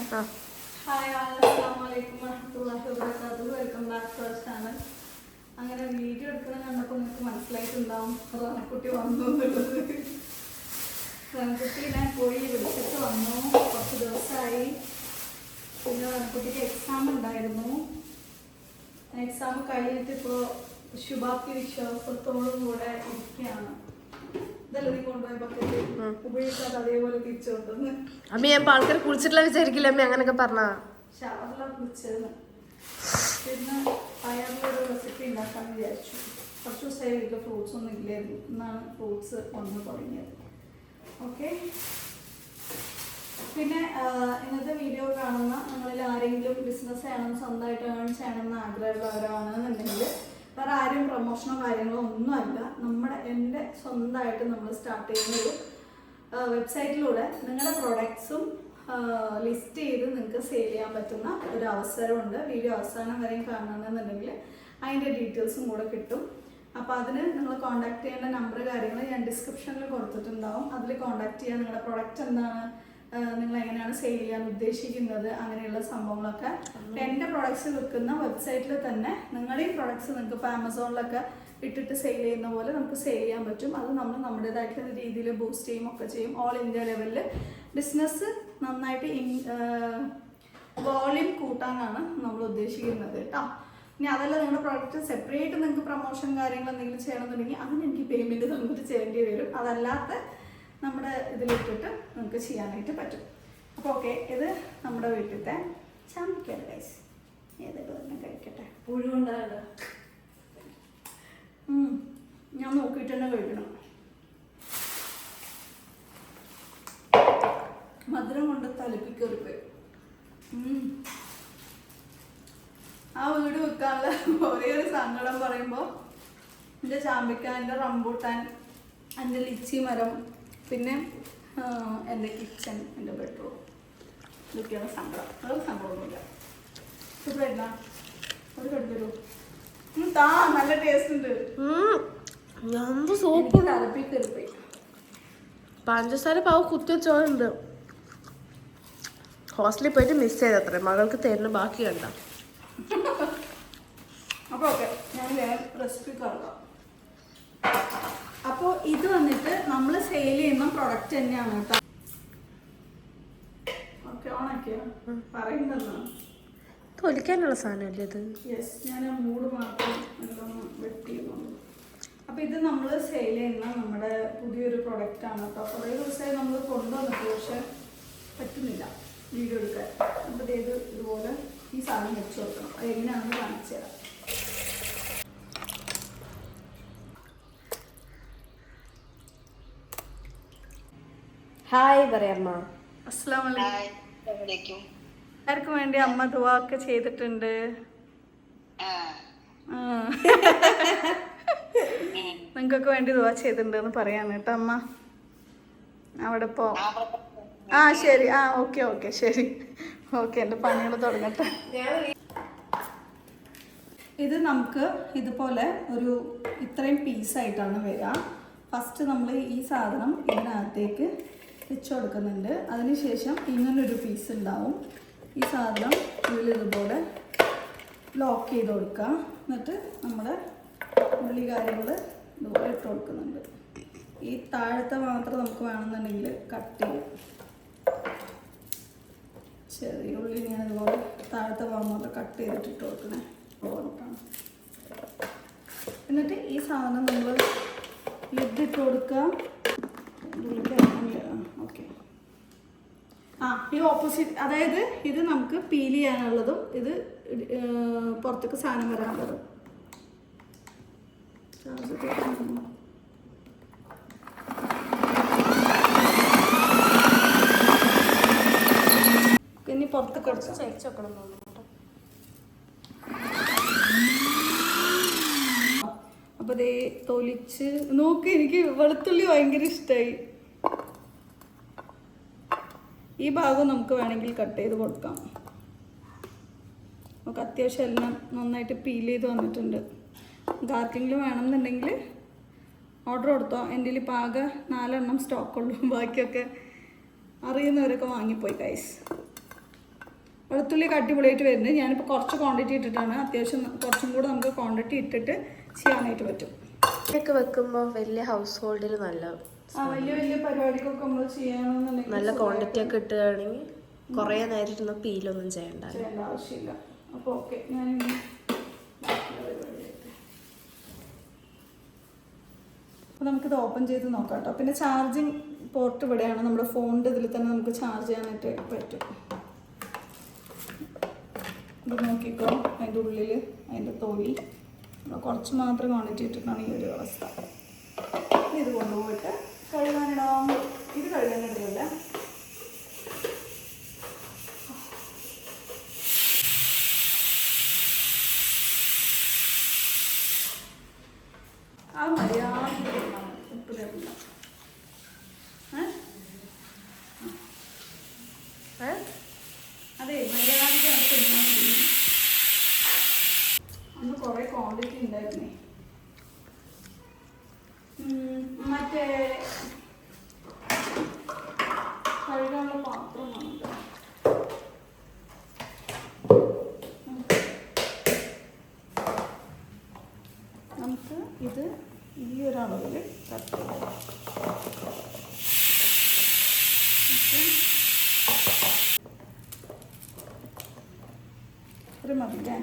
Hi അസ്സലാമലൈക്കും വറഹ്മത്തുള്ളാഹി വബറകാതുഹു. Welcome back to our channel. അങ്ങനെ വീഡിയോ എടുക്കണം കണ്ടപ്പോൾ നിങ്ങൾക്ക് മനസ്സിലായിട്ടുണ്ടാവും റോനക്കുട്ടി വന്നു എന്നുള്ളത്. റോനക്കുട്ടി ഞാൻ പോയി വിളിച്ചിട്ട് വന്നു, കുറച്ച് ദിവസമായി. പിന്നെ റോനക്കുട്ടിക്ക് എക്സാം ഉണ്ടായിരുന്നു. എക്സാം കഴിഞ്ഞിട്ട് ഇപ്പോൾ ശുഭാപ്തി വിശ്വാസത്തോടും കൂടെ ഇരിക്കുകയാണ്. അമ്മ ഞാൻ ആൾക്കാർ കുളിച്ചിട്ടുള്ള വിചാരിക്കില്ല അമ്മ അങ്ങനൊക്കെ പറഞ്ഞ പിന്നെ പയറിലൊരു റെസിപ്പി ഉണ്ടാക്കാന്ന് വിചാരിച്ചു. കുറച്ച് ദിവസമായി വീട്ടിൽ ഫ്രൂട്ട്സ് ഒന്നും ഇല്ലായിരുന്നു. എന്നാണ് ഫ്രൂട്ട്സ് വന്നു തുടങ്ങിയത്. ഓക്കെ, പിന്നെ ഇന്നത്തെ വീഡിയോ കാണുന്ന നിങ്ങളിൽ ആരെങ്കിലും ബിസിനസ് ചെയ്യണം, സ്വന്തമായിട്ട് ഏൺ ചെയ്യണമെന്ന് ആഗ്രഹമുള്ളവരാണെന്നുണ്ടെങ്കിൽ വേറെ ആരും പ്രൊമോഷനോ കാര്യങ്ങളോ ഒന്നുമല്ല, എൻ്റെ സ്വന്തമായിട്ട് നമ്മൾ സ്റ്റാർട്ട് ചെയ്യുന്നൊരു വെബ്സൈറ്റിലൂടെ നിങ്ങളുടെ പ്രൊഡക്ട്സും ലിസ്റ്റ് ചെയ്ത് നിങ്ങൾക്ക് സെയിൽ ചെയ്യാൻ പറ്റുന്ന ഒരു അവസരമുണ്ട്. വീഡിയോ അവസാനം വരെയും കാണണമെന്നുണ്ടെങ്കിൽ അതിൻ്റെ ഡീറ്റെയിൽസും കൂടെ കിട്ടും. അപ്പോൾ അതിന് നിങ്ങൾ കോൺടാക്ട് ചെയ്യേണ്ട നമ്പർ കാര്യങ്ങൾ ഞാൻ ഡിസ്ക്രിപ്ഷനിൽ കൊടുത്തിട്ടുണ്ടാവും. അതിൽ കോൺടാക്ട് ചെയ്യാൻ നിങ്ങളുടെ പ്രൊഡക്റ്റ് എന്താണ്, നിങ്ങൾ എങ്ങനെയാണ് സെയിൽ ചെയ്യാൻ ഉദ്ദേശിക്കുന്നത്, അങ്ങനെയുള്ള സംഭവങ്ങളൊക്കെ. എൻ്റെ പ്രൊഡക്ട്സ് വിൽക്കുന്ന വെബ്സൈറ്റിൽ തന്നെ നിങ്ങളുടെ ഈ പ്രൊഡക്ട്സ് നിങ്ങൾക്ക് ഇപ്പോൾ ആമസോണിലൊക്കെ ഇട്ടിട്ട് സെയിൽ ചെയ്യുന്ന പോലെ നമുക്ക് സെയിൽ ചെയ്യാൻ പറ്റും. അത് നമ്മൾ നമ്മുടേതായിട്ടുള്ള രീതിയിൽ ബൂസ്റ്റ് ചെയ്യും ഒക്കെ ചെയ്യും. ഓൾ ഇന്ത്യ ലെവലിൽ ബിസിനസ് നന്നായിട്ട് വോളിയം കൂട്ടാനാണ് നമ്മൾ ഉദ്ദേശിക്കുന്നത് കേട്ടോ. ഇനി അതല്ല നിങ്ങളുടെ പ്രോഡക്റ്റ് സെപ്പറേറ്റ് നിങ്ങൾക്ക് പ്രൊമോഷൻ കാര്യങ്ങൾ എന്തെങ്കിലും ചെയ്യണമെന്നുണ്ടെങ്കിൽ അതിന് എനിക്ക് പേയ്മെൻറ്റ് തന്നിട്ട് ചെയ്യേണ്ടി വരും. അതല്ലാത്ത നമ്മുടെ ഇതിലിട്ടിട്ട് നമുക്ക് ചെയ്യാനായിട്ട് പറ്റും. അപ്പോൾ ഓക്കെ, ഇത് നമ്മുടെ വീട്ടിലത്തെ ചാമ്പിക്കല്ല ഗൈസ്. ഏതൊക്കെ തന്നെ കഴിക്കട്ടെ. പുഴുണ്ടാണ് ഞാൻ നോക്കിയിട്ട് തന്നെ കഴിക്കണം. മധുരം കൊണ്ട് തലപ്പിക്കറിപ്പോയി. ആ വീട് വെക്കാനുള്ള ഒരേ ഒരു സങ്കടം പറയുമ്പോൾ എൻ്റെ ചാമ്പിക്ക, എൻ്റെ റംബൂട്ടാൻ, എൻ്റെ ലിച്ചി മരം, പിന്നെ എൻ്റെ കിച്ചൺ, എൻ്റെ ബെഡ്റൂം, ഇതൊക്കെയാണ് സങ്കടം. അതൊരു സംഭവമൊന്നുമില്ല. ഇപ്പോഴല്ല ഒരു കടുത്തരൂ താ, നല്ല ടേസ്റ്റ് ഉണ്ട്. സൂപ്പർ തലപ്പിക്കറിപ്പോയി. പഞ്ചസാര പാവ് കുത്തിവെച്ചോണ്ട് ഹോസ്റ്റലിൽ പോയിട്ട് മിസ് ചെയ്തത്രേ, മകൾക്ക് തരുന്ന ബാക്കി കണ്ട. അപ്പോൾ ഓക്കെ, ഞാൻ റെസിപ്പി കറക്കാം. അപ്പോൾ ഇത് വന്നിട്ട് നമ്മൾ സെയിൽ ചെയ്യുന്ന പ്രൊഡക്റ്റ് തന്നെയാണ് കേട്ടോ. ഓക്കെ, ഓണാക്കിയോ പറയുന്നതാണ്. തൊലിക്കാനുള്ള സാധനമല്ലേ ഇത്? യെസ്, ഞാൻ ആ മൂട് മാത്രം എല്ലാം വെട്ടിയിരുന്നു. അപ്പോൾ ഇത് നമ്മൾ സെയിൽ ചെയ്യുന്ന നമ്മുടെ പുതിയൊരു പ്രൊഡക്റ്റാണ് കേട്ടോ. കുറേ ദിവസമായി നമ്മൾ കൊണ്ടുവന്നിട്ട് പക്ഷെ പറ്റുന്നില്ല വീഡിയോ എടുക്കാൻ. അപ്പോൾ ഇത് ഇതുപോലെ ഈ സാധനം വെച്ച് കൊടുക്കണം. അത് എങ്ങനെയാണെന്ന് കാണിച്ചു തരാം. ഹായ് പറയാമ്മ. അസ്സലാമു അലൈക്കും. ആർക്കും വേണ്ടി അമ്മ ദുആ ഒക്കെ ചെയ്തിട്ടുണ്ട്. നിങ്ങൾക്കൊക്കെ വേണ്ടി ദുആ ചെയ്തിട്ടുണ്ടെന്ന് പറയാണ് കേട്ടോ അമ്മ. അവിടെ പോ. ആ ശരി, ആ ഓക്കെ ഓക്കെ ശരി. ഓക്കെ, എൻ്റെ പണികൾ തുടങ്ങട്ടെ. ഇത് നമുക്ക് ഇതുപോലെ ഒരു ഇത്രയും പീസായിട്ടാണ് വരിക. ഫസ്റ്റ് നമ്മൾ ഈ സാധനം ഇതിനകത്തേക്ക് വെച്ച് കൊടുക്കുന്നുണ്ട്. അതിനുശേഷം ഇങ്ങനൊരു പീസ് ഉണ്ടാവും. ഈ സാധനം ഇതിൽ ഇതുപോലെ ലോക്ക് ചെയ്ത് കൊടുക്കുക. എന്നിട്ട് നമ്മുടെ ഉള്ളി കാര്യങ്ങൾ ഇതുപോലെ ഇട്ട് കൊടുക്കുന്നുണ്ട്. ഈ താഴത്തെ മാത്രം നമുക്ക് വേണമെന്നുണ്ടെങ്കിൽ കട്ട് ചെയ്യും. ചെറിയ ഉള്ളി ഞാൻ ഇതുപോലെ താഴത്തെ ഭാഗം മാത്രം കട്ട് ചെയ്തിട്ട് ഇട്ട് കൊടുക്കണേ. എന്നിട്ട് ഈ സാധനം നമ്മൾ ലിഡിട്ട് കൊടുക്കുക. ഓക്കെ, ആ ഈ ഓപ്പോസിറ്റ്, അതായത് ഇത് നമുക്ക് പീൽ ചെയ്യാനുള്ളതും ഇത് പുറത്തേക്ക് സാധനം വരാനുള്ളതും. ഇനി പുറത്തേക്ക് അടിച്ചു വെക്കണം. അപ്പോൾ ദേ തൊലിച്ച് നോക്ക്. എനിക്ക് വെളുത്തുള്ളി ഭയങ്കര ഇഷ്ടമായി. ഈ ഭാഗം നമുക്ക് വേണമെങ്കിൽ കട്ട് ചെയ്ത് കൊടുക്കാം. നമുക്ക് അത്യാവശ്യം എല്ലാം നന്നായിട്ട് പീൽ ചെയ്ത് വന്നിട്ടുണ്ട്. ആർക്കെങ്കിലും വേണമെന്നുണ്ടെങ്കിൽ ഓർഡർ കൊടുത്തോ. എൻ്റെ കയ്യിൽ ഇപ്പോൾ ആകെ 4 എണ്ണം സ്റ്റോക്കുള്ളൂ. ബാക്കിയൊക്കെ അറിയുന്നവരൊക്കെ വാങ്ങിപ്പോയി ഗൈസ്. വെളുത്തുള്ളിയൊക്കെ അടിപൊളിയായിട്ട് വരുന്നുണ്ട്. ഞാനിപ്പോൾ കുറച്ച് ക്വാണ്ടിറ്റി ഇട്ടിട്ടാണ്, അത്യാവശ്യം കുറച്ചും കൂടെ നമുക്ക് ക്വാണ്ടിറ്റി ഇട്ടിട്ട് ചെയ്യാനായിട്ട് പറ്റും. ഇതൊക്കെ വെക്കുമ്പോൾ വലിയ ഹൗസ് ഹോൾഡിൽ നല്ല വലിയ വലിയ പരിപാടിക്കൊക്കെ നമ്മൾ ചെയ്യണമെന്നുണ്ടെങ്കിൽ നല്ല ക്വാണ്ടിറ്റി ഒക്കെ ഇട്ടുകയാണെങ്കിൽ കുറേ നേരം ഇരുന്ന് പീലൊന്നും ചെയ്യേണ്ട ആവശ്യമില്ല. അപ്പോൾ ഓക്കെ, ഞാൻ അപ്പോൾ നമുക്കിത് ഓപ്പൺ ചെയ്ത് നോക്കാം കേട്ടോ. പിന്നെ ചാർജിങ് പോർട്ട് ഇവിടെയാണ്, നമ്മുടെ ഫോണിൻ്റെ ഇതിൽ തന്നെ നമുക്ക് ചാർജ് ചെയ്യാനായിട്ട് പറ്റും. ഇത് നോക്കിക്കോ, അതിൻ്റെ ഉള്ളിൽ അതിൻ്റെ തൊലി കുറച്ച് മാത്രം ക്വാണ്ടിറ്റി ഇട്ടിട്ടാണ് ഈ ഒരു അവസ്ഥ. ഇത് കൊണ്ടുപോയിട്ട് കഴുകാനിടാം. ഇത് കഴുകാനിടുന്നില്ല. ആ മര്യാദ ഉപ്പ് തരില്ല. അതെ, മര്യാദയ്ക്ക് അത് തിന്നാൻ പറ്റില്ല. അന്ന് കുറേ ക്വാണ്ടിറ്റി ഉണ്ടായിരുന്നേ. മറ്റേ കഴുകാനുള്ള പാത്രമാണ്. നമുക്ക് ഇത് ഈ ഒരളവിൽ കട്ട് ചെയ്യാം. ഒരു മതില്ലേ?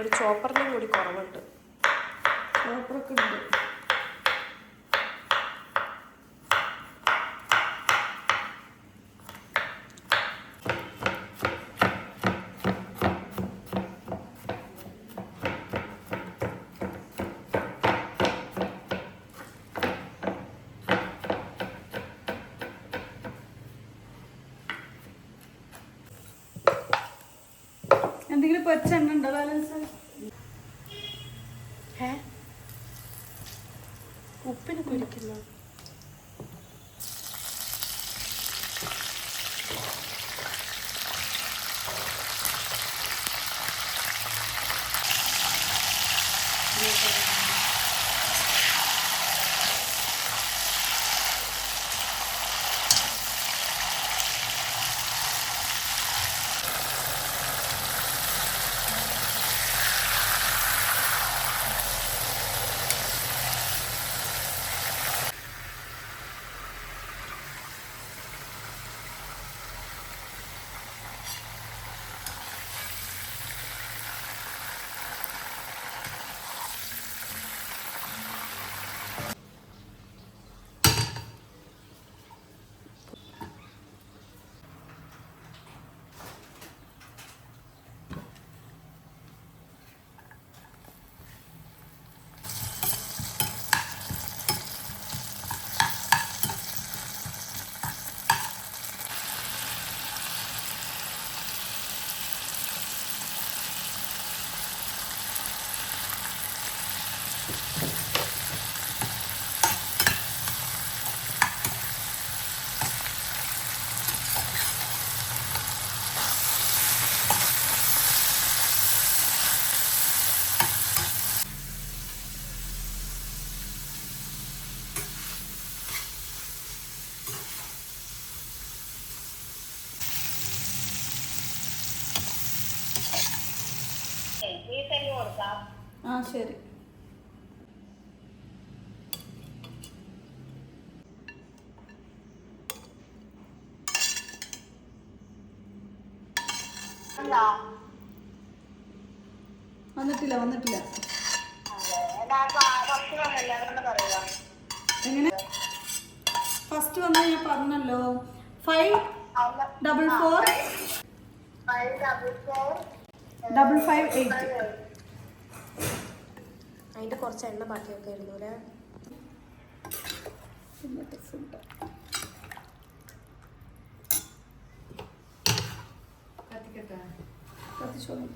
ഒരു ചോപ്പറിനും കൂടി കുറവുണ്ട്. ചോപ്പറൊക്കെ ഉണ്ട്. എന്തെങ്കിലും പൊരിച്ച എണ്ണ ഉണ്ടോ ബാലൻസ്? ഉപ്പിന് പൊരിക്കുന്നു. ആ ശരി. വന്നിട്ടില്ല എങ്ങനെ ഫസ്റ്റ് വന്ന ഞാൻ പറഞ്ഞല്ലോ 5445558. അതിന്റെ കുറച്ച് എണ്ണ ബാക്കിയൊക്കെ ആയിരുന്നു അല്ലേ? കത്തിച്ചോളൂ.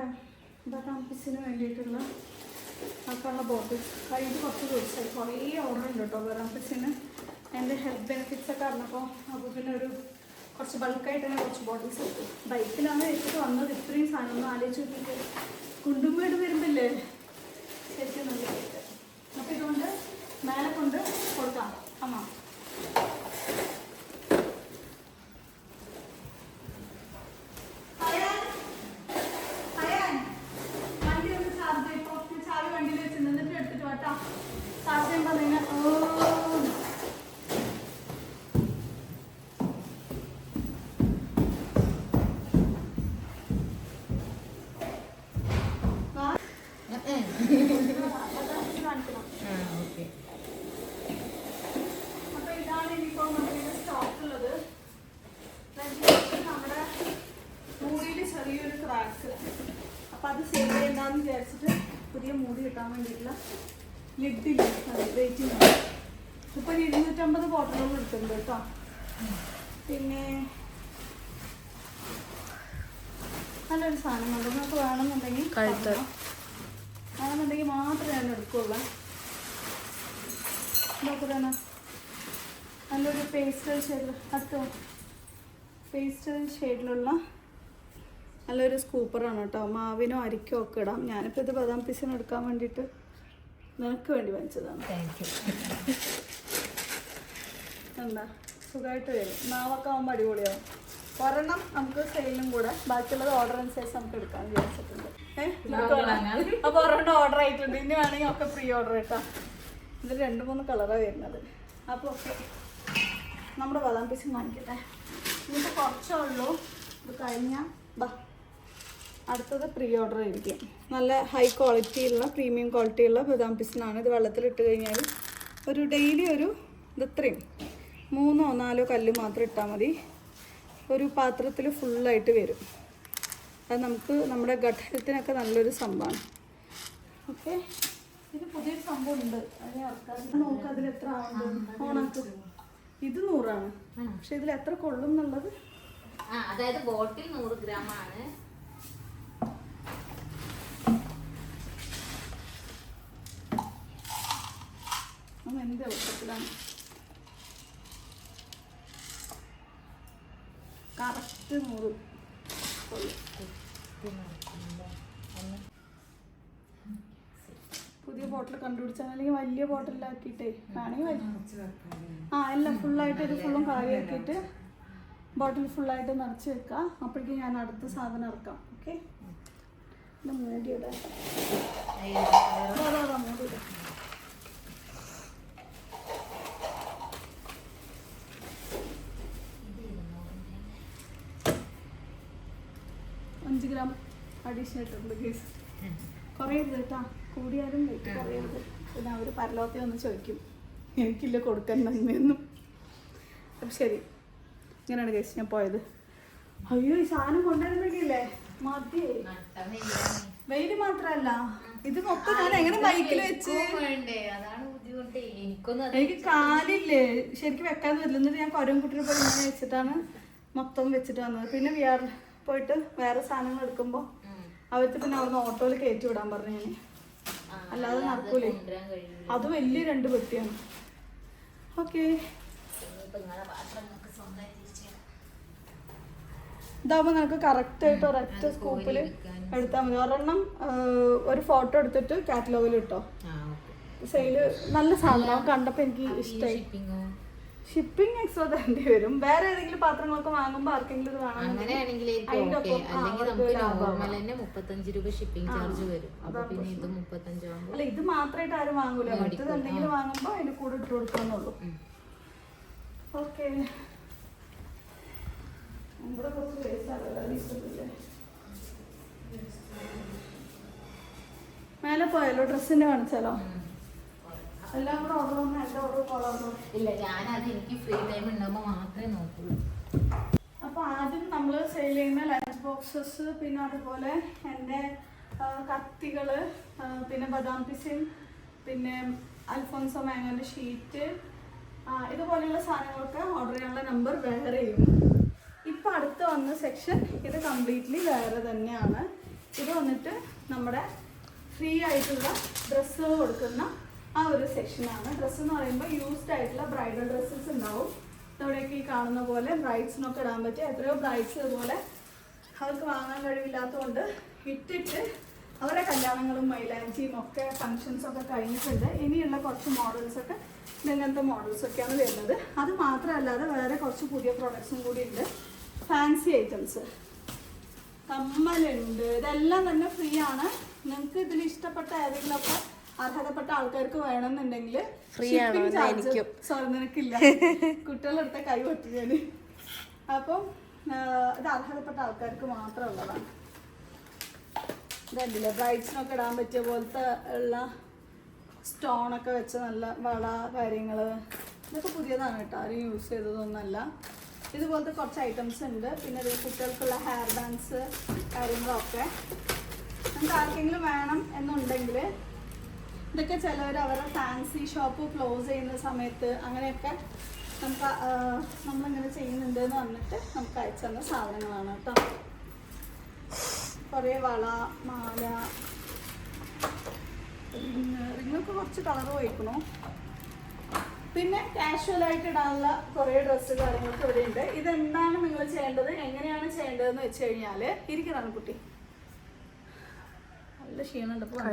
നമ്മുടെ ബദാം പിസിന് വേണ്ടിയിട്ടുള്ള ആക്കാനുള്ള ബോട്ടിൽസ് കഴിഞ്ഞ് കുറച്ച് ദിവസമായി കുറേ ഓർഡർ ഉണ്ട് കേട്ടോ ബദാം പിസിന്. എൻ്റെ ഹെൽത്ത് ബെനിഫിറ്റ്സ് ഒക്കെ അറിഞ്ഞപ്പോൾ അപ്പോൾ പിന്നെ കുറച്ച് ബൾക്കായിട്ട് തന്നെ കുറച്ച് ബോട്ടിൽസ് കിട്ടും. ബൈക്കിലാണ് വെച്ചിട്ട് വന്നത്. ഇത്രയും സാധനം ഒന്ന് ആലോചിച്ച് നോക്കിയിട്ട് കുണ്ടുംവീട് വരുമ്പില്ലേ ശരിക്കും നല്ല കേട്ട്. അപ്പോൾ ഇതുകൊണ്ട് മേലെ കൊണ്ട് കൊടുക്കാം. അമ്മ അപ്പം അത് സേവ് ചെയ്യണ്ടെന്ന് വിചാരിച്ചിട്ട് പുതിയ മൂടി കിട്ടാൻ വേണ്ടിയിട്ടുള്ള ലിഡില്ല വെയിറ്റിംഗ് ആണ്. ഇപ്പം 250 ബോട്ടിലുകൾ എടുത്തിട്ടുണ്ട് കേട്ടോ. പിന്നെ നല്ലൊരു സാധനം ഉണ്ട്. നമുക്ക് വേണമെന്നുണ്ടെങ്കിൽ മാത്രമേ ഞാൻ എടുക്കുള്ളൂ. ഇതൊക്കെ തന്നെ നല്ലൊരു പേസ്റ്റൽ ഷെയ്ഡിലുള്ള നല്ലൊരു സ്കൂപ്പറാണ് കേട്ടോ. മാവിനോ അരിക്കോ ഒക്കെ ഇടാം. ഞാനിപ്പോൾ ഇത് ബദാം പിസിന് എടുക്കാൻ വേണ്ടിയിട്ട് നിനക്ക് വേണ്ടി വാങ്ങിച്ചതാണ്. എന്താ സുഖമായിട്ട് വരും. മാവൊക്കെ ആകുമ്പോൾ അടിപൊളിയാവും. ഒരെണ്ണം നമുക്ക് സെയിലും കൂടെ ബാക്കിയുള്ളത് ഓർഡർ അനുസരിച്ച് നമുക്ക് എടുക്കാൻ വിചാരിച്ചിട്ടുണ്ട്. അപ്പോൾ ഒരെണ്ണം ഓർഡർ ആയിട്ടുണ്ട്. ഇനി വേണമെങ്കിൽ ഒക്കെ പ്രീ ഓർഡർ കേട്ടോ. ഇതിൽ 2-3 കളറാണ് വരുന്നത്. അപ്പോൾ ഓക്കെ നമ്മുടെ ബദാം പിസും കാണിക്കട്ടെ. ഇനിയിപ്പോൾ കുറച്ചേ ഉള്ളൂ. ഇത് കഴിഞ്ഞാൽ അടുത്തത് പ്രീ ഓർഡർ ആയിരിക്കും. നല്ല ഹൈ ക്വാളിറ്റിയുള്ള പ്രീമിയം ക്വാളിറ്റിയുള്ള ബദാം പിസിനാണ്. ഇത് വെള്ളത്തിലിട്ട് കഴിഞ്ഞാൽ ഒരു ഡെയിലി ഇത്രയും 3-4 കല്ല് മാത്രം ഇട്ടാൽ മതി. ഒരു പാത്രത്തിൽ ഫുള്ളായിട്ട് വരും. അത് നമുക്ക് നമ്മുടെ ഗട്ട് ഹെൽത്തിനൊക്കെ നല്ലൊരു സംഭവമാണ്. ഓക്കെ ഇത് പുതിയൊരു സംഭവം ഉണ്ട്. അതിനെ നോക്കാം അതിൽ എത്ര ആവുന്നുണ്ട്. ഓണാക്കും. ഇത് 100 പക്ഷെ ഇതിൽ എത്ര കൊള്ളും എന്നുള്ളത്. അതായത് ബോട്ടിൽ 100 ഗ്രാം ആണ്. എന്ത് എളുപ്പത്തിലാണ് കറക്റ്റ് 100 കൊള്ളും. പുതിയ ബോട്ടിൽ കണ്ടുപിടിച്ചാൽ അല്ലെങ്കിൽ വലിയ ബോട്ടിലാക്കിയിട്ടേ വേണമെങ്കിൽ എല്ലാം ഫുള്ളായിട്ട് ഇത് ഫുള്ളും കാലിയാക്കിയിട്ട് ബോട്ടിൽ ഫുള്ളായിട്ട് നിറച്ച് വെക്കുക. അപ്പോഴേക്കും ഞാൻ അടുത്ത സാധനം ഇറക്കാം. ഓക്കെ ഇത് മൂടിയിടാം. മൂടിയിടാം. 5 ഗ്രാം അഡീഷണൽ ഇട്ടിട്ടുണ്ട് കേസ്. കുറയരുത് കേട്ടോ. കൂടിയാലും വെയിറ്റ് കുറയരുത്. പിന്നെ അവർ പരലോകത്തെ ഒന്ന് ചോദിക്കും എനിക്കില്ല കൊടുക്കാൻ നന്മയൊന്നും. അപ്പം ശരി ഇങ്ങനെയാണ് കേസ് ഞാൻ പോയത്. അയ്യോ ഈ സാധനം കൊണ്ടുവരുമ്പോഴേക്കില്ലേ മതി. വെയിൽ മാത്രല്ല ഇത് മൊത്തം ഞാൻ എങ്ങനെ ബൈക്കിൽ വെച്ച് എനിക്ക് കാലില്ലേ ശരിക്കും വെക്കാൻ പറ്റില്ല. എന്നിട്ട് ഞാൻ കുട്ടിനെ പോലെ ഇങ്ങനെ വെച്ചിട്ടാണ് മൊത്തം വെച്ചിട്ട് വന്നത്. പിന്നെ പോയിട്ട് വേറെ സാധനങ്ങൾ എടുക്കുമ്പോൾ അവർക്ക് പിന്നെ അവിടുന്ന് ഓട്ടോയിൽ കയറ്റി വിടാൻ പറഞ്ഞു ഞാൻ. അല്ലാതെ നടക്കൂലേ. അത് വലിയ 2 പെട്ടിയാണ്. ഓക്കെ ഇതാകുമ്പോൾ നമുക്ക് കറക്റ്റായിട്ട് ഒരൊറ്റ സ്കൂപ്പിൽ എടുത്താൽ മതി. ഒരെണ്ണം ഒരു ഫോട്ടോ എടുത്തിട്ട് കാറ്റലോഗിൽ ഇട്ടോ. സെയില് നല്ല സാധനം കണ്ടപ്പോൾ എനിക്ക് ഇഷ്ടമായി. ഷിപ്പിംഗ് എക്സ്ട്രാ തരേണ്ടി വരും. വേറെ ഏതെങ്കിലും പാത്രങ്ങളൊക്കെ വാങ്ങുമ്പോൾ ആർക്കെങ്കിലും ഇത് വേണം. അല്ല ഇത് മാത്രമായിട്ട് ആരും വാങ്ങൂല. മറ്റത് എന്തെങ്കിലും വാങ്ങുമ്പോൾ അതിന്റെ കൂടെ ഇട്ട് കൊടുക്കാന്നുള്ളൂ. ഓക്കെ ഇവിടെ കുറച്ച് ഇഷ്ടത്തില്ലേ. മേലെ പോയാലോ ഡ്രസ്സിന്റെ കാണിച്ചാലോ. എല്ലാം കൂടെ ഓർഡർ വന്നാൽ എൻ്റെ ഓർഡർ കൊള്ളാമോ ഇല്ല. ഞാനത് എനിക്ക് ഫ്രീ ടൈം ഉണ്ടാകുമ്പോൾ മാത്രമേ നോക്കുള്ളൂ. അപ്പോൾ ആദ്യം നമ്മൾ സെയിൽ ചെയ്യുന്ന ലഞ്ച് ബോക്സസ്, പിന്നെ അതുപോലെ എൻ്റെ കത്തികൾ, പിന്നെ ബദാം പിസിൻ, പിന്നെ അൽഫോൻസോ മാങ്ങോൻ്റെ ഷീറ്റ്, ഇതുപോലെയുള്ള സാധനങ്ങളൊക്കെ ഓർഡർ ചെയ്യാനുള്ള നമ്പർ വേറെ ചെയ്യും. ഇപ്പോൾ അടുത്ത് വന്ന സെക്ഷൻ ഇത് കംപ്ലീറ്റ്ലി വേറെ തന്നെയാണ്. ഇത് വന്നിട്ട് നമ്മുടെ ഫ്രീ ആയിട്ടുള്ള ഡ്രസ്സുകൾ കൊടുക്കുന്ന ആ ഒരു സെക്ഷനാണ്. ഡ്രസ്സ് എന്ന് പറയുമ്പോൾ യൂസ്ഡ് ആയിട്ടുള്ള ബ്രൈഡൽ ഡ്രസ്സസ് ഉണ്ടാവും. ഇവിടെയൊക്കെ ഈ കാണുന്ന പോലെ ബ്രൈഡ്സിനൊക്കെ ഇടാൻ പറ്റിയ എത്രയോ ബ്രൈഡ്സ് ഇതുപോലെ അവർക്ക് വാങ്ങാൻ കഴിവില്ലാത്തതുകൊണ്ട് ഇട്ടിട്ട് അവരുടെ കല്യാണങ്ങളും മൈലാഞ്ചിയും ഒക്കെ ഫങ്ഷൻസൊക്കെ കഴിഞ്ഞിട്ടുണ്ട്. ഇനിയുള്ള കുറച്ച് മോഡൽസൊക്കെ ഇങ്ങനത്തെ മോഡൽസൊക്കെയാണ് വരുന്നത്. അത് മാത്രമല്ലാതെ വേറെ കുറച്ച് പുതിയ പ്രോഡക്ട്സും കൂടി ഉണ്ട്. ഫാൻസി ഐറ്റംസ്, കമ്മലുണ്ട്. ഇതെല്ലാം തന്നെ ഫ്രീ ആണ്. നിങ്ങൾക്ക് ഇതിൽ ഇഷ്ടപ്പെട്ട ഏതെങ്കിലുമൊക്കെ അർഹതപ്പെട്ട ആൾക്കാർക്ക് വേണമെന്നുണ്ടെങ്കിൽ ഷിപ്പിംഗ് ചാർജ് നിനക്കില്ല, കുട്ടികളെടുത്ത കൈ പൊട്ടിയാണ്. അപ്പം ഇത് അർഹതപ്പെട്ട ആൾക്കാർക്ക് മാത്രമുള്ളതാണ്. ഇതല്ലേ ബ്രൈഡ്സിനൊക്കെ ഇടാൻ പറ്റിയ പോലത്തെ ഉള്ള സ്റ്റോണൊക്കെ വെച്ച നല്ല വള കാര്യങ്ങൾ, ഇതൊക്കെ പുതിയതാണ് കേട്ടോ, ആരും യൂസ് ചെയ്തതൊന്നുമല്ല. ഇതുപോലത്തെ കുറച്ച് ഐറ്റംസ് ഉണ്ട്. പിന്നെ കുട്ടികൾക്കുള്ള ഹെയർ ബാൻഡ്സ് കാര്യങ്ങളൊക്കെ നിങ്ങൾക്ക് ആർക്കെങ്കിലും വേണം എന്നുണ്ടെങ്കിൽ ഇതൊക്കെ ചിലവർ അവരുടെ ഫാൻസി ഷോപ്പ് ക്ലോസ് ചെയ്യുന്ന സമയത്ത് അങ്ങനെയൊക്കെ നമുക്ക് നമ്മളിങ്ങനെ ചെയ്യുന്നുണ്ട് എന്ന് പറഞ്ഞിട്ട് നമുക്ക് അയച്ചു തന്ന സാധനങ്ങളാണ് കേട്ടോ. കുറേ വള, മാല, റിങ്ങൊക്കെ കുറച്ച് കളർ പോയിക്കണു. പിന്നെ കാഷ്വലായിട്ട് ഇടാനുള്ള കുറേ ഡ്രസ്സ് കാര്യങ്ങളൊക്കെ ഇവിടെ ഉണ്ട്. ഇതെന്താണ് നിങ്ങൾ ചെയ്യേണ്ടത്, എങ്ങനെയാണ് ചെയ്യേണ്ടതെന്ന് വെച്ച് കഴിഞ്ഞാൽ ഇരിക്കുന്നതാണ് കുട്ടി, നല്ല ക്ഷീണമുണ്ട് ഇപ്പോൾ.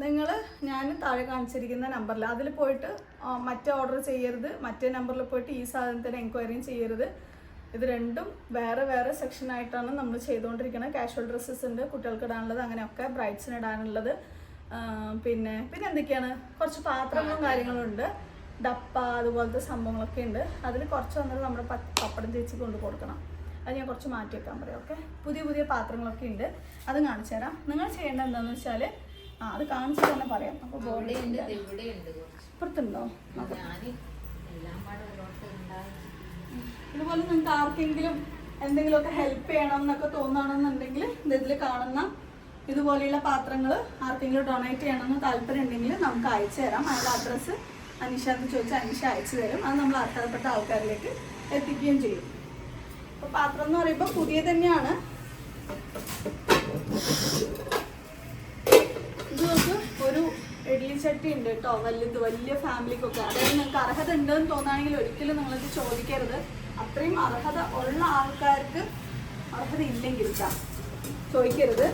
നിങ്ങൾ ഞാൻ താഴെ കാണിച്ചിരിക്കുന്ന നമ്പറിൽ അതിൽ പോയിട്ട് മറ്റേ ഓർഡർ ചെയ്യരുത്, മറ്റേ നമ്പറിൽ പോയിട്ട് ഈ സാധനത്തിന് എൻക്വയറിയും ചെയ്യരുത്. ഇത് രണ്ടും വേറെ വേറെ സെക്ഷനായിട്ടാണ് നമ്മൾ ചെയ്തുകൊണ്ടിരിക്കുന്നത്. കാഷ്വൽ ഡ്രസ്സസ് ഉണ്ട്, കുട്ടികൾക്ക് ഇടാനുള്ളത്, അങ്ങനെയൊക്കെ ബ്രൈഡ്സിന് ഇടാനുള്ളത്. പിന്നെ എന്തൊക്കെയാണ്, കുറച്ച് പാത്രങ്ങളും കാര്യങ്ങളും ഉണ്ട്, ഡപ്പ അതുപോലത്തെ സംഭവങ്ങളൊക്കെ ഉണ്ട്. അതിൽ കുറച്ച് വന്നത് നമ്മുടെ പപ്പടം ചേച്ചി കൊണ്ട് കൊടുക്കണം, അത് ഞാൻ കുറച്ച് മാറ്റി വെക്കാൻ പറയാം. ഓക്കെ, പുതിയ പുതിയ പാത്രങ്ങളൊക്കെ ഉണ്ട്, അത് കാണിച്ചു തരാം. നിങ്ങൾ ചെയ്യേണ്ടത് എന്താണെന്ന് വെച്ചാൽ അത് കാണിച്ചു തന്നെ പറയാം. അപ്പോൾ ഇപ്പുറത്തുണ്ടോ? ഇതുപോലെ നിങ്ങൾക്ക് ആർക്കെങ്കിലും എന്തെങ്കിലുമൊക്കെ ഹെൽപ്പ് ചെയ്യണം എന്നൊക്കെ തോന്നുകയാണെന്നുണ്ടെങ്കിൽ ഇതിൽ കാണുന്ന ഇതുപോലെയുള്ള പാത്രങ്ങൾ ആർക്കെങ്കിലും ഡൊണേറ്റ് ചെയ്യണമെന്ന് താല്പര്യം ഉണ്ടെങ്കിൽ നമുക്ക് അയച്ചു തരാം. അതിൻ്റെ അഡ്രസ്സ് അനീഷ എന്ന് ചോദിച്ചാൽ അനീഷ അയച്ചു തരും. അത് നമ്മൾ അർഹതപ്പെട്ട ആൾക്കാരിലേക്ക് എത്തിക്കുകയും ചെയ്യും. അപ്പോൾ പാത്രം എന്ന് പറയുമ്പോൾ പുതിയ തന്നെയാണ്. ഇത് നമുക്ക് ഒരു ഇഡ്ലി ചട്ടി ഉണ്ട് കേട്ടോ, വലിയ ഫാമിലിക്കൊക്കെ. അതായത് നിങ്ങൾക്ക് അർഹത ഉണ്ടെന്ന് തോന്നുകയാണെങ്കിൽ ഒരിക്കലും നിങ്ങളിത് ചോദിക്കരുത്. അത്രയും അർഹത ഉള്ള ആൾക്കാർക്ക് അർഹത ഇല്ലെങ്കിൽ ചോദിക്കരുത്.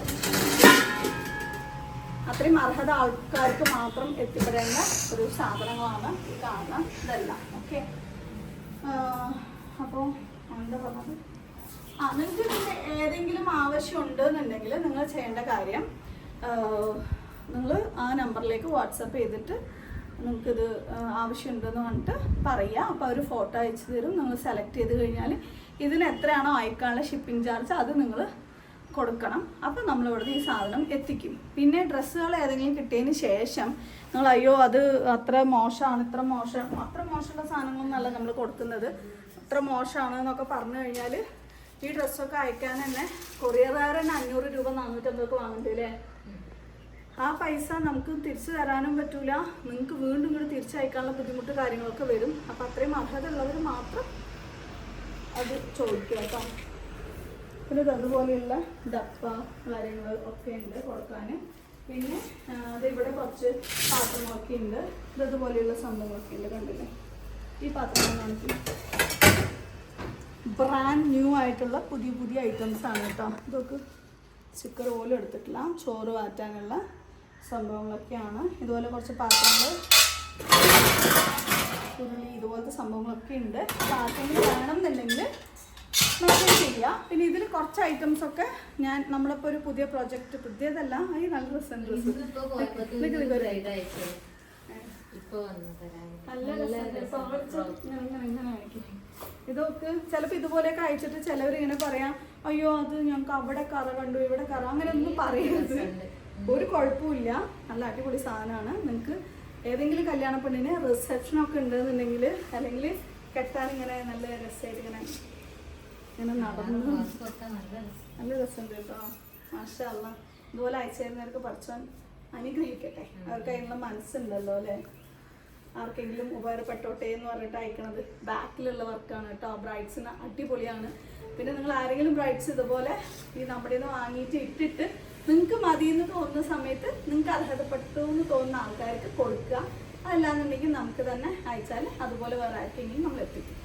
അത്രയും അർഹത ആൾക്കാർക്ക് മാത്രം എത്തിപ്പെടേണ്ട ഒരു സാധനങ്ങളാണ് ഈ കാണുന്ന ഇതെല്ലാം. ഓക്കെ, അപ്പോൾ എന്താ പറഞ്ഞത്, നിങ്ങൾക്ക് ഇതിൻ്റെ ഏതെങ്കിലും ആവശ്യമുണ്ട് എന്നുണ്ടെങ്കിൽ നിങ്ങൾ ചെയ്യേണ്ട കാര്യം, നിങ്ങൾ ആ നമ്പറിലേക്ക് വാട്സപ്പ് ചെയ്തിട്ട് നിങ്ങൾക്കിത് ആവശ്യമുണ്ടെന്ന് പറഞ്ഞിട്ട് പറയുക. അപ്പോൾ അവർ ഫോട്ടോ അയച്ചു തരും. നിങ്ങൾ സെലക്ട് ചെയ്ത് കഴിഞ്ഞാൽ ഇതിന് എത്രയാണോ അയക്കാനുള്ള ഷിപ്പിംഗ് ചാർജ് അത് നിങ്ങൾ കൊടുക്കണം. അപ്പോൾ നമ്മളിവിടുന്ന് ഈ സാധനം എത്തിക്കും. പിന്നെ ഡ്രസ്സുകൾ ഏതെങ്കിലും കിട്ടിയതിന് ശേഷം നിങ്ങൾ അയ്യോ അത് അത്ര മോശമാണ്, അത്ര മോശമുള്ള സാധനങ്ങളൊന്നല്ല നമ്മൾ കൊടുക്കുന്നത്, അത്ര മോശമാണ് എന്നൊക്കെ പറഞ്ഞു കഴിഞ്ഞാൽ ഈ ഡ്രസ്സൊക്കെ അയക്കാൻ തന്നെ കൊറിയറുകാരൻ 500 രൂപ 450 വാങ്ങണ്ടല്ലേ. ആ പൈസ നമുക്ക് തിരിച്ചു തരാനും പറ്റൂല, നിങ്ങൾക്ക് വീണ്ടും ഇങ്ങോട്ട് തിരിച്ചയക്കാനുള്ള ബുദ്ധിമുട്ട് കാര്യങ്ങളൊക്കെ വരും. അപ്പോൾ അത്രയും അർഹത ഉള്ളവർ മാത്രം അത് ചോദിക്കുക കേട്ടോ. പിന്നെ അതുപോലെയുള്ള ഡപ്പ കാര്യങ്ങൾ ഒക്കെ ഉണ്ട് കൊടുക്കാൻ. പിന്നെ അതിവിടെ കുറച്ച് പാത്രങ്ങളൊക്കെ ഉണ്ട്, ഇതുപോലെയുള്ള സംഭവങ്ങളൊക്കെ ഉണ്ട്. കണ്ടില്ലേ, ഈ പാത്രങ്ങൾ കാണിക്കും. ബ്രാൻഡ് ന്യൂ ആയിട്ടുള്ള പുതിയ ഐറ്റംസ് ആണ് കേട്ടോ. ഇതൊക്കെ സ്റ്റിക്കർ പോലും എടുത്തിട്ടില്ല, ചോറ് വാറ്റാനുള്ള സംഭവങ്ങളൊക്കെയാണ്. ഇതുപോലെ കുറച്ച് പാത്രങ്ങൾ, ഉരുളി, ഇതുപോലത്തെ സംഭവങ്ങളൊക്കെ ഉണ്ട്. അപ്പോൾ ആർക്കെങ്കിലും വേണമെന്നുണ്ടെങ്കിൽ മെസ്സേജ് ചെയ്യുക. പിന്നെ ഇതിൽ കുറച്ച് ഐറ്റംസൊക്കെ നമ്മളിപ്പോൾ ഒരു പുതിയ പ്രോജക്റ്റ്, പുതിയതല്ല, ഈ നല്ല രസം ഇതൊക്കെ ചിലപ്പോൾ ഇതുപോലെയൊക്കെ അയച്ചിട്ട് ചിലവർ ഇങ്ങനെ പറയാം, അയ്യോ അത് ഞങ്ങൾക്ക് അവിടെ കറ കണ്ടു ഇവിടെ കറ, അങ്ങനെ ഒന്നും പറയരുത്. ഒരു കുഴപ്പമില്ല, നല്ല അടിപൊളി സാധനമാണ്. നിങ്ങൾക്ക് ഏതെങ്കിലും കല്യാണ പെണ്ണിന് റിസപ്ഷനൊക്കെ ഉണ്ടെന്നുണ്ടെങ്കിൽ അല്ലെങ്കിൽ കെട്ടാൻ ഇങ്ങനെ നല്ല രസമായിട്ട് ഇങ്ങനെ നടന്നു നല്ല രസമുണ്ട് കേട്ടോ. മാഷാ അല്ലാ, ഇതുപോലെ അയച്ചു തരുന്നവർക്ക് പഠിച്ചാൽ അനുഗ്രഹിക്കട്ടെ. അവർക്ക് അതിനുള്ള മനസ്സുണ്ടല്ലോ അല്ലേ, ആർക്കെങ്കിലും ഉപകാരപ്പെട്ടോട്ടെ എന്ന് പറഞ്ഞിട്ട് അയക്കണത്. ബാക്കിലുള്ള വർക്കാണ് കേട്ടോ, ബ്രൈഡ്സിന് അടിപൊളിയാണ്. പിന്നെ നിങ്ങൾ ആരെങ്കിലും ബ്രൈഡ്സ് ഇതുപോലെ ഈ നമ്മുടെ നിന്ന് വാങ്ങിയിട്ട് ഇട്ടിട്ട് നിങ്ങൾക്ക് മതിയെന്ന് തോന്നുന്ന സമയത്ത് നിങ്ങൾക്ക് അർഹതപ്പെട്ടു എന്ന് തോന്നുന്ന ആൾക്കാർക്ക് കൊടുക്കുക. അതല്ലാന്നുണ്ടെങ്കിൽ നമുക്ക് തന്നെ അയച്ചാൽ അതുപോലെ വേറെ ആർക്കെങ്കിലും നമ്മൾ എത്തിക്കും.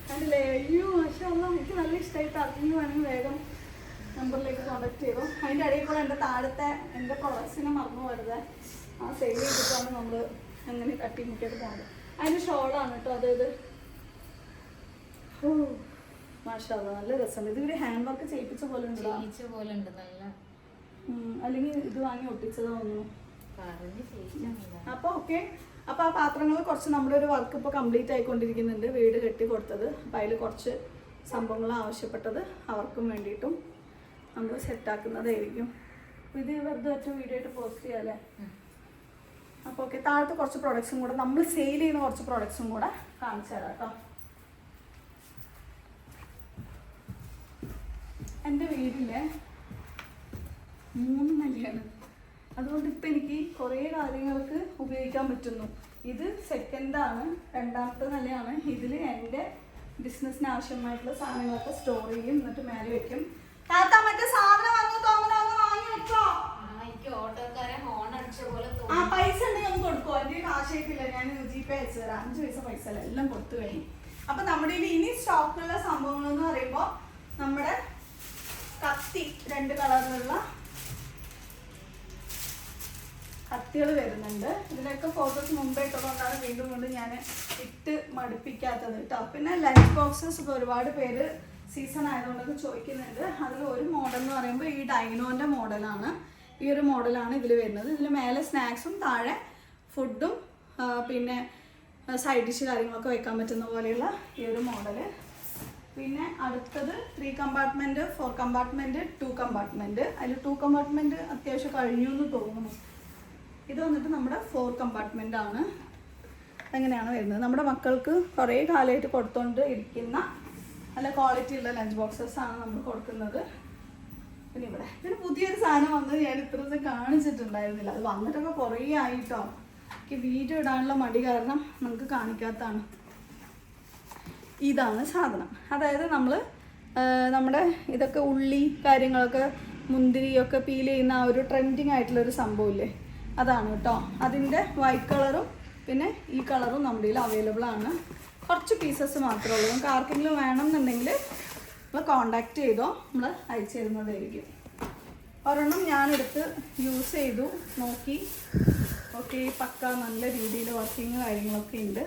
കണ്ടില്ലേ? അയ്യോ മാഷാ അല്ലാഹ്, എനിക്ക് നല്ല ഇഷ്ടമായിട്ട് അറിഞ്ഞു വേണമെങ്കിൽ വേഗം നമ്പറിലേക്ക് കോൺടാക്ട് ചെയ്തു. അതിൻ്റെ ഇടയിൽ കൂടെ എൻ്റെ താഴത്തെ എൻ്റെ പ്രൊഡക്ട്സിനെ മറന്നു വരുന്നത് ആ സെയിൽ ചെയ്തിട്ടാണ് നമ്മൾ അങ്ങനെ തട്ടിമുട്ടിയിട്ട് പോകുന്നത്. അതിൻ്റെ ഷോളാണ് കേട്ടോ അതായത്. ഓ മാഷാ അല്ലാഹ്, നല്ല രസമുണ്ട്. ഇത് ഒരു ഹാൻഡ് വർക്ക് ചെയ്യിപ്പിച്ച പോലെ ഉണ്ട്. നല്ല അല്ലെങ്കിൽ ഇത് വാങ്ങി ഒട്ടിച്ചത് തോന്നുന്നു. പറഞ്ഞ് അപ്പോൾ ഓക്കെ. അപ്പോൾ ആ പാത്രങ്ങൾ കുറച്ച് നമ്മുടെ ഒരു വർക്ക് ഇപ്പോൾ കംപ്ലീറ്റ് ആയിക്കൊണ്ടിരിക്കുന്നുണ്ട്. വീട് കെട്ടി കൊടുത്തത്, അപ്പോൾ അതിൽ കുറച്ച് സംഭവങ്ങൾ ആവശ്യപ്പെട്ടത് അവർക്കും വേണ്ടിയിട്ടും നമ്മൾ സെറ്റാക്കുന്നതായിരിക്കും. ഇത് വെറുതെ ഒറ്റ വീഡിയോ ആയിട്ട് പോസ്റ്റ് ചെയ്യാമല്ലേ? അപ്പോൾ ഓക്കെ. താഴത്തെ കുറച്ച് പ്രോഡക്ട്സും കൂടെ നമ്മൾ സെയിൽ ചെയ്യുന്ന കുറച്ച് പ്രോഡക്ട്സും കൂടെ കാണിച്ചു തരാം കേട്ടോ. എൻ്റെ വീടിൻ്റെ 3 നിലയാണ്. അതുകൊണ്ട് ഇപ്പം എനിക്ക് കുറേ കാര്യങ്ങൾക്ക് ഉപയോഗിക്കാൻ പറ്റുന്നു. ഇത് സെക്കൻഡാണ്, 2ാമത്തെ നിലയാണ്. ഇതിൽ എൻ്റെ ബിസിനസ്സിന് ആവശ്യമായിട്ടുള്ള സാധനങ്ങളൊക്കെ സ്റ്റോർ ചെയ്യും, എന്നിട്ട് മേലെ വെക്കും. താത്ത മറ്റേ സാധനം വാങ്ങി വെച്ചോ. ആ പൈസ ഉണ്ടെങ്കിൽ നമുക്ക് കൊടുക്കുമോ? എൻ്റെ കാശായിട്ടില്ല, ഞാൻ GPay അയച്ചു തരാം. 5 പൈസ പൈസ അല്ല, എല്ലാം കൊടുത്തു കഴിഞ്ഞു. അപ്പം നമ്മുടെ ഇനി സ്റ്റോക്കുള്ള സംഭവങ്ങൾ എന്ന് പറയുമ്പോൾ നമ്മുടെ കത്തി 2 കളറിലുള്ള കത്തികൾ വരുന്നുണ്ട്. ഇതിലൊക്കെ ഫോട്ടോസ് മുമ്പേ ഇട്ടുകൊണ്ടാണ് വീണ്ടും ഞാൻ ഇട്ട് മടുപ്പിക്കാത്തത് കേട്ടോ. പിന്നെ ലഞ്ച് ബോക്സസ് ഇപ്പോൾ ഒരുപാട് പേര് സീസൺ ആയതുകൊണ്ടൊക്കെ ചോദിക്കുന്നുണ്ട്. അതിൽ ഒരു മോഡൽ എന്ന് പറയുമ്പോൾ ഈ ഡൈനോൻ്റെ മോഡലാണ്. ഈ ഒരു മോഡലാണ് ഇതിൽ വരുന്നത്. ഇതിൽ മേലെ സ്നാക്സും താഴെ ഫുഡും പിന്നെ സൈഡ് ഡിഷ് കാര്യങ്ങളൊക്കെ വെക്കാൻ പറ്റുന്ന പോലെയുള്ള ഈ ഒരു മോഡല്. പിന്നെ അടുത്തത് 3 കമ്പാർട്ട്മെൻറ്റ്, 4 കമ്പാർട്ട്മെൻറ്റ്, 2 കമ്പാർട്ട്മെൻറ്റ്. അതിൽ 2 കമ്പാർട്ട്മെൻറ്റ് അത്യാവശ്യം കഴിഞ്ഞു എന്ന് തോന്നുന്നു. ഇത് വന്നിട്ട് നമ്മുടെ 4 കമ്പാർട്ട്മെൻ്റ് ആണ്. അങ്ങനെയാണ് വരുന്നത്. നമ്മുടെ മക്കൾക്ക് കുറേ കാലമായിട്ട് കൊടുത്തുകൊണ്ട് ഇരിക്കുന്ന നല്ല ക്വാളിറ്റി ഉള്ള ലഞ്ച് ബോക്സസ് ആണ് നമ്മൾ കൊടുക്കുന്നത്. പിന്നെ ഇവിടെ ഇതിന് പുതിയൊരു സാധനം വന്നത് ഞാൻ ഇത്ര ദിവസം കാണിച്ചിട്ടുണ്ടായിരുന്നില്ല. അത് വന്നിട്ടൊക്കെ കുറേ ആയിട്ടോ. എനിക്ക് വീഡിയോ ഇടാനുള്ള മടി കാരണം നമുക്ക് കാണിക്കാത്തതാണ്. ഇതാണ് സാധനം. അതായത് നമ്മൾ നമ്മുടെ ഇതൊക്കെ ഉള്ളി കാര്യങ്ങളൊക്കെ മുന്തിരിയൊക്കെ പീൽ ചെയ്യുന്ന ആ ഒരു ട്രെൻഡിങ് ആയിട്ടുള്ളൊരു സംഭവമില്ലേ, അതാണ് കേട്ടോ. അതിൻ്റെ വൈറ്റ് കളറും പിന്നെ ഈ കളറും നമ്മുടെ കയ്യിൽ അവൈലബിൾ ആണ്. കുറച്ച് പീസസ് മാത്രമേ ഉള്ളൂ. നമുക്ക് ആർക്കെങ്കിലും വേണമെന്നുണ്ടെങ്കിൽ നമ്മൾ കോണ്ടാക്ട് ചെയ്തോ, നമ്മൾ അയച്ചു തരുന്നതായിരിക്കും. ഒരെണ്ണം ഞാനെടുത്ത് യൂസ് ചെയ്തു നോക്കി. ഓക്കെ, പക്ക നല്ല രീതിയിൽ വർക്കിങ് കാര്യങ്ങളൊക്കെ ഉണ്ട്.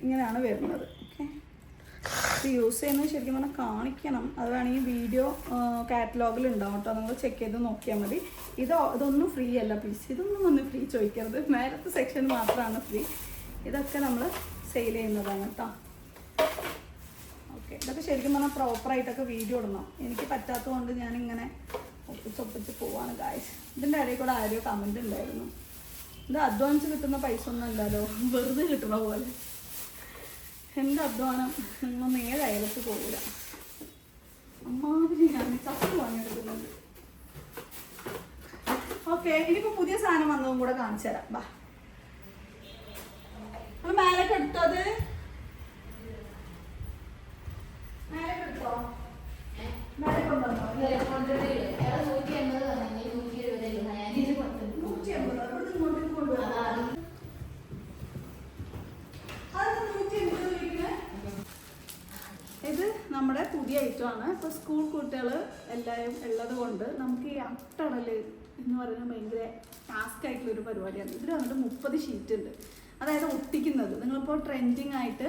ഇങ്ങനെയാണ് വരുന്നത്. ഓക്കെ, ഇത് യൂസ് ചെയ്യുന്നത് ശരിക്കും പറഞ്ഞാൽ കാണിക്കണം. അത് വേണമെങ്കിൽ വീഡിയോ കാറ്റലോഗിൽ ഉണ്ടാവും കേട്ടോ, നിങ്ങൾ ചെക്ക് ചെയ്ത് നോക്കിയാൽ മതി. ഇതൊന്നും ഫ്രീ അല്ല പ്ലീസ്, ഇതൊന്നും ഒന്ന് ഫ്രീ ചോദിക്കരുത്. മേലത്തെ സെക്ഷൻ മാത്രമാണ് ഫ്രീ. ഇതൊക്കെ നമ്മൾ സെയിൽ ചെയ്യുന്നതാണ് കേട്ടോ. ഓക്കെ, ഇതൊക്കെ ശരിക്കും പറഞ്ഞാൽ പ്രോപ്പറായിട്ടൊക്കെ വീഡിയോ ഇടണം. എനിക്ക് പറ്റാത്തത് കൊണ്ട് ഞാനിങ്ങനെ ഒപ്പിച്ച് പോവാണ് ഗായ്സ്. ഇതിൻ്റെ ഇടയിൽ കൂടെ ആരോ കമൻറ്റ് ഉണ്ടായിരുന്നു, ഇത് അഡ്വാൻസ് കിട്ടുന്ന പൈസ ഒന്നും അല്ലല്ലോ, വെറുതെ കിട്ടുന്ന പോലെ. എൻ്റെ അധ്വാനം ഒന്നും നേരെ അയലത്ത് പോകില്ല. അമ്മാതിരി ഞാൻ ചത്ത് വാങ്ങിയെടുക്കുന്നുണ്ട്. ഓക്കെ, ഇനിയിപ്പോൾ പുതിയ സാധനം വന്നതും കൂടെ കാണിച്ചു തരാം. ബാ, അത് മേലൊക്കെ എടുത്തോ. അത് മേലൊക്കെ എടുത്തോ, മേലെ കൊണ്ടുവന്നോ. 180. ഇത് നമ്മുടെ പുതിയ ഐറ്റമാണ്. ഇപ്പോൾ സ്കൂൾ കുട്ടികൾ എല്ലാവരും ഉള്ളത് കൊണ്ട് നമുക്ക് ഈ അട്ടടൽ എന്ന് പറയുന്നത് ഭയങ്കര ടാസ്ക് ആയിട്ടുള്ളൊരു പരിപാടിയാണ്. ഇതിൽ വന്നിട്ട് 30 ഷീറ്റ് ഉണ്ട്. അതായത് ഒട്ടിക്കുന്നത് നിങ്ങളിപ്പോൾ ട്രെൻഡിങ് ആയിട്ട്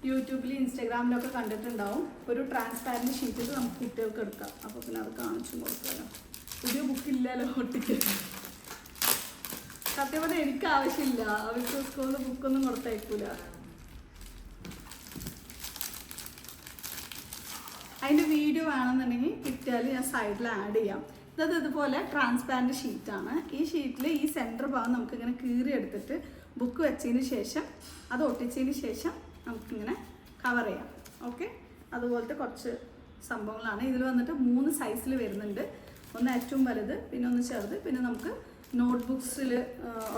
യൂട്യൂബിൽ ഇൻസ്റ്റാഗ്രാമിലൊക്കെ കണ്ടിട്ടുണ്ടാവും. ഒരു ട്രാൻസ്പാരൻറ്റ് ഷീറ്റിൽ നമുക്ക് കുട്ടികൾക്ക് എടുക്കാം. അപ്പോൾ പിന്നെ അത് കാണിച്ചു കൊടുക്കാമല്ലോ. പുതിയ ബുക്കില്ലല്ലോ ഒട്ടിക്കാൻ. സത്യം പറഞ്ഞാൽ എനിക്ക് ആവശ്യമില്ല, അവർക്ക് സ്കൂളിൽ ബുക്കൊന്നും കൊടുത്തയക്കൂല. അതിൻ്റെ വീഡിയോ വേണമെന്നുണ്ടെങ്കിൽ കിട്ടിയാൽ ഞാൻ സൈഡിൽ ആഡ് ചെയ്യാം. ഇതുപോലെ ട്രാൻസ്പാരൻറ്റ് ഷീറ്റാണ്. ഈ ഷീറ്റിൽ ഈ സെൻറ്റർ ഭാഗം നമുക്കിങ്ങനെ കീറി എടുത്തിട്ട് ബുക്ക് വെച്ചതിന് ശേഷം അത് ഒട്ടിച്ചതിന് ശേഷം നമുക്കിങ്ങനെ കവർ ചെയ്യാം. ഓക്കെ, അതുപോലത്തെ കുറച്ച് സംഭവങ്ങളാണ്. ഇതിൽ വന്നിട്ട് 3 സൈസിൽ വരുന്നുണ്ട്. ഒന്ന് ഏറ്റവും വലുത്, പിന്നെ ഒന്ന് ചെറുത്, പിന്നെ നമുക്ക് നോട്ട്ബുക്സിൽ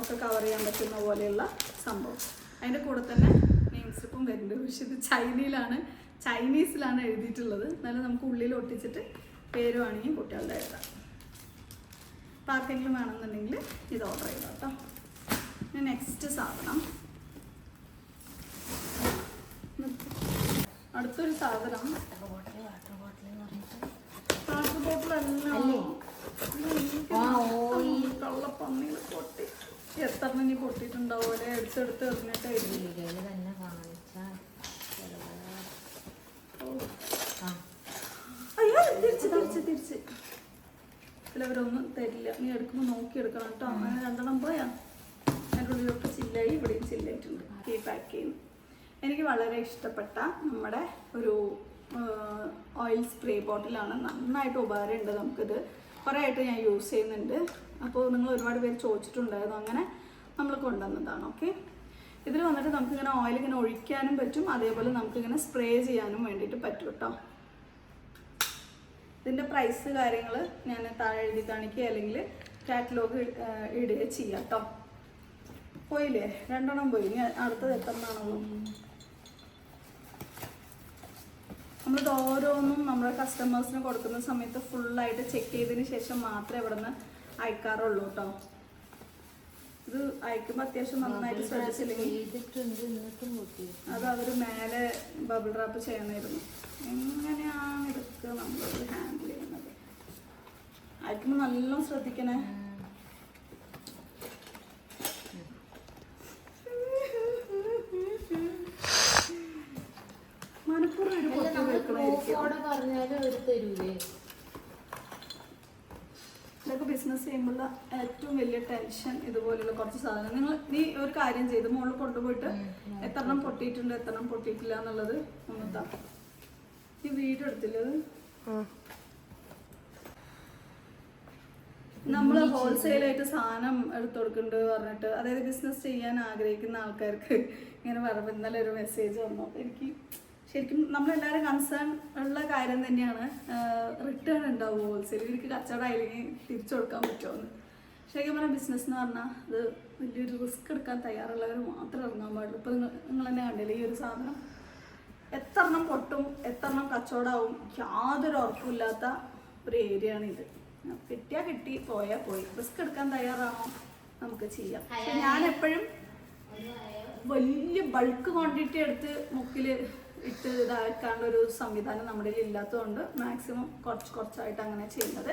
ഒക്കെ കവർ ചെയ്യാൻ പറ്റുന്ന പോലെയുള്ള സംഭവം. അതിൻ്റെ കൂടെ തന്നെ നെയിം സ്ലിപ്പും വരുന്നുണ്ട്. പക്ഷെ ഇത് ചൈനയിലാണ്, ചൈനീസിലാണ് എഴുതിയിട്ടുള്ളത്. എന്നാലും നമുക്ക് ഉള്ളിൽ ഒട്ടിച്ചിട്ട് പേര് വേണമെങ്കിൽ കുട്ടികളുടെ എഴുതാം. അപ്പോൾ ആർക്കെങ്കിലും വേണമെന്നുണ്ടെങ്കിൽ ഇത് ഓർഡർ ചെയ്താൽ കേട്ടോ. പിന്നെ നെക്സ്റ്റ് സാധനം, അടുത്തൊരു സാധനം വാട്ടർ ബോട്ടിലെല്ലാം കള്ളപ്പന്നികൾ പൊട്ടി. എത്ര ഇനി പൊട്ടിയിട്ടുണ്ടാവും അല്ലെ? എടുത്തെടുത്ത് എറിഞ്ഞിട്ടായിരുന്നു. തന്നെ കാണിച്ചാൽ അയ്യോ തിരിച്ച് ചിലവരൊന്നും തരില്ല. നീ എടുക്കുമ്പോൾ നോക്കി എടുക്കണം കേട്ടോ. അങ്ങനെ 2 എണ്ണം പോയാ അതിൻ്റെ ഉള്ളിലൊക്കെ ചില്ലായി, ഇവിടെയും ചില്ലായിട്ടുണ്ട്. ഈ പാക്ക് ചെയ്യുന്നു. എനിക്ക് വളരെ ഇഷ്ടപ്പെട്ട നമ്മുടെ ഒരു ഓയിൽ സ്പ്രേ ബോട്ടിലാണ്. നന്നായിട്ട് ഉപകാരമുണ്ട് നമുക്കിത്. കുറേ ആയിട്ട് ഞാൻ യൂസ് ചെയ്യുന്നുണ്ട്. അപ്പോൾ നിങ്ങൾ ഒരുപാട് പേര് ചോദിച്ചിട്ടുണ്ടായിരുന്നു, അങ്ങനെ നമ്മൾ കൊണ്ടുവന്നതാണ്. ഓക്കെ, ഇതിൽ വന്നിട്ട് നമുക്കിങ്ങനെ ഓയിൽ ഇങ്ങനെ ഒഴിക്കാനും പറ്റും, അതേപോലെ നമുക്കിങ്ങനെ സ്പ്രേ ചെയ്യാനും വേണ്ടിയിട്ട് പറ്റും കേട്ടോ. ഇതിൻ്റെ പ്രൈസ് കാര്യങ്ങൾ ഞാൻ താഴെ എഴുതി കാണിക്കുക, അല്ലെങ്കിൽ കാറ്റലോഗ് ഇടുക ചെയ്യാം കേട്ടോ. പോയില്ലേ? 2 എണ്ണം പോയി. ഇനി അടുത്തത് എത്ര എണ്ണമാണുള്ളൂ? നമ്മളിത് ഓരോന്നും നമ്മുടെ കസ്റ്റമേഴ്സിന് കൊടുക്കുന്ന സമയത്ത് ഫുള്ളായിട്ട് ചെക്ക് ചെയ്തതിന് ശേഷം മാത്രമേ ഇവിടെ നിന്ന് അയക്കാറുള്ളൂ കേട്ടോ. ഇത് അയക്കുമ്പോൾ അത്യാവശ്യം നന്നായിട്ട് ശ്രദ്ധിച്ചില്ലെങ്കിൽ അത് അവർ മേലെ ബബിൾ റാപ്പ് ചെയ്യണമായിരുന്നു. എങ്ങനെയാണ് ഇതൊക്കെ നമ്മളത് ഹാൻഡിൽ ചെയ്യുന്നത്? അയക്കുമ്പോൾ നല്ലോണം ശ്രദ്ധിക്കണേ. മനപ്പൂർവ്വം ഒരു പൊട്ടി വെക്കണമായിരിക്കും. ഇതൊക്കെ ബിസിനസ് ചെയ്യുമ്പോഴുള്ള ഏറ്റവും വലിയ ടെൻഷൻ ഇതുപോലെയുള്ള കുറച്ച് സാധനം. നീ ഒരു കാര്യം ചെയ്ത് മുകളിൽ കൊണ്ടുപോയിട്ട് എത്രണ്ണം പൊട്ടിയിട്ടുണ്ട് എത്രണ്ണം പൊട്ടിയിട്ടില്ല എന്നുള്ളത് ഒന്നിട്ടാ. ഈ വീഡിയോ എടുത്തില്ലത് നമ്മൾ ഹോൾസെയിലായിട്ട് സാധനം എടുത്തു കൊടുക്കുന്നുണ്ട് പറഞ്ഞിട്ട്, അതായത് ബിസിനസ് ചെയ്യാൻ ആഗ്രഹിക്കുന്ന ആൾക്കാർക്ക് ഇങ്ങനെ പറയുമ്പോൾ ഇന്നലെ ഒരു മെസ്സേജ് വന്നു. അപ്പോൾ എനിക്ക് ശരിക്കും നമ്മളെല്ലാവരും കൺസേൺ ഉള്ള കാര്യം തന്നെയാണ്. റിട്ടേൺ ഉണ്ടാവും ഹോൾസെയിൽ, ഇവർക്ക് കച്ചവടം ആയില്ലെങ്കിൽ തിരിച്ചു കൊടുക്കാൻ പറ്റുമെന്ന്. ശരിക്കും പറഞ്ഞാൽ ബിസിനസ് എന്ന് പറഞ്ഞാൽ അത് വലിയൊരു റിസ്ക് എടുക്കാൻ തയ്യാറുള്ളവർ മാത്രമേ ഇറങ്ങാൻ പാടുള്ളൂ. ഇപ്പോൾ നിങ്ങൾ തന്നെ കണ്ടില്ലേ ഈ ഒരു സാധനം എത്ര എണ്ണം പൊട്ടും എത്ര എണ്ണം കച്ചവടമാവും യാതൊരു ഉറപ്പില്ലാത്ത ഒരു ഏരിയ ആണ് ഇത്. കിട്ടിയാൽ കിട്ടി, പോയാൽ പോയി. റിസ്ക് എടുക്കാൻ തയ്യാറാണോ നമുക്ക് ചെയ്യാം. പക്ഷെ ഞാൻ എപ്പോഴും വലിയ ബൾക്ക് ക്വാണ്ടിറ്റി എടുത്ത് മുക്കിൽ ഇട്ട് ഇതാക്കാനുള്ള ഒരു സംവിധാനം നമ്മുടെ ഇല്ലാത്തതുകൊണ്ട് മാക്സിമം കുറച്ചായിട്ട് അങ്ങനെ ചെയ്യുന്നത്.